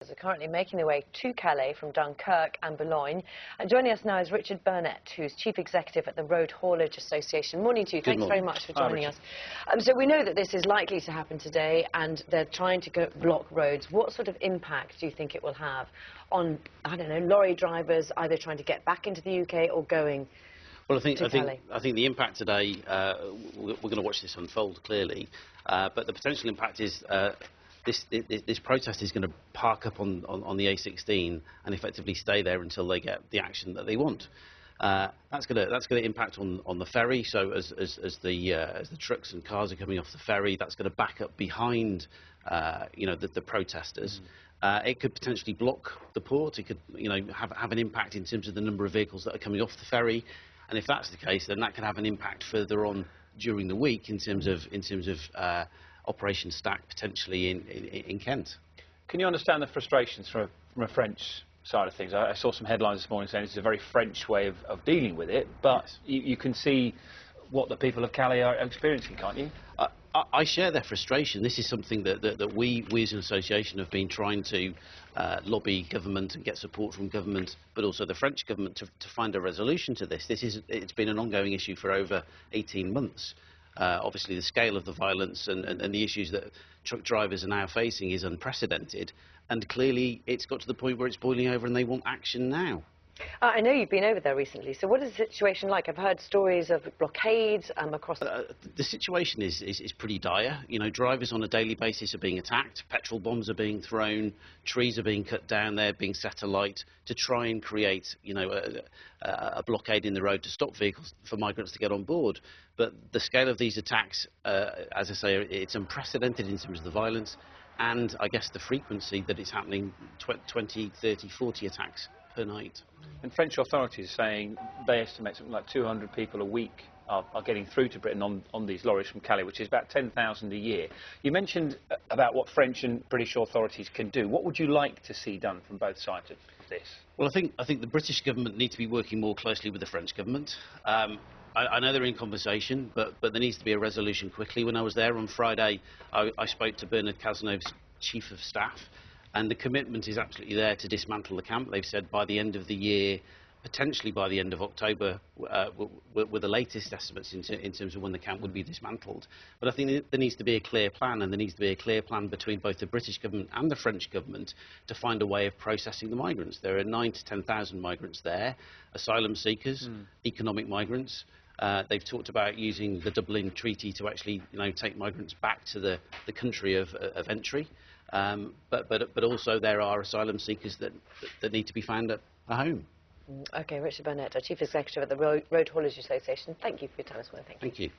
Are currently making their way to Calais from Dunkirk and Boulogne. And joining us now is Richard Burnett, who's Chief Executive at the Road Haulage Association. Morning to you. Thanks very much for joining us. So we know that this is likely to happen today and they're trying to block roads. What sort of impact do you think it will have on, I don't know, lorry drivers either trying to get back into the UK or going I think the impact today, we're going to watch this unfold clearly, but the potential impact is this protest is going to park up on the A16 and effectively stay there until they get the action that they want. That's going to impact on the ferry. So as the trucks and cars are coming off the ferry, that's going to back up behind the protesters. It could potentially block the port. It could have an impact in terms of the number of vehicles that are coming off the ferry. And if that's the case, then that can have an impact further on during the week in terms of Operation Stack potentially in Kent. Can you understand the frustrations from a French side of things? I saw some headlines this morning saying this is a very French way of dealing with it, but yes, you can see what the people of Calais are experiencing, can't you? I share their frustration. This is something that we as an association have been trying to lobby government and get support from government, but also the French government to find a resolution to this. It's been an ongoing issue for over 18 months. Obviously, the scale of the violence and the issues that truck drivers are now facing is unprecedented, and clearly it's got to the point where it's boiling over and they want action now. I know you've been over there recently, so what is the situation like? I've heard stories of blockades across... The situation is pretty dire. Drivers on a daily basis are being attacked, petrol bombs are being thrown, trees are being cut down, they're being set alight to try and create, a blockade in the road to stop vehicles for migrants to get on board. But the scale of these attacks, as I say, it's unprecedented in terms of the violence and, I guess, the frequency that it's happening, 20, 30, 40 attacks per night. And French authorities are saying they estimate something like 200 people a week are getting through to Britain on these lorries from Calais, which is about 10,000 a year. You mentioned about what French and British authorities can do. What would you like to see done from both sides of this? Well, I think the British government need to be working more closely with the French government. I know they're in conversation, but there needs to be a resolution quickly. When I was there on Friday, I spoke to Burnett, Chief of Staff, and the commitment is absolutely there to dismantle the camp. They've said by the end of the year, potentially by the end of October, were the latest estimates in terms of when the camp would be dismantled. But I think there needs to be a clear plan, and there needs to be a clear plan between both the British government and the French government to find a way of processing the migrants. There are 9,000 to 10,000 migrants there, asylum seekers, economic migrants. They've talked about using the Dublin Treaty to actually, take migrants back to the country of entry. But also there are asylum seekers that need to be found at a home. OK, Richard Burnett, our Chief Executive at the Road Haulage Association. Thank you for your time this morning. Thank you.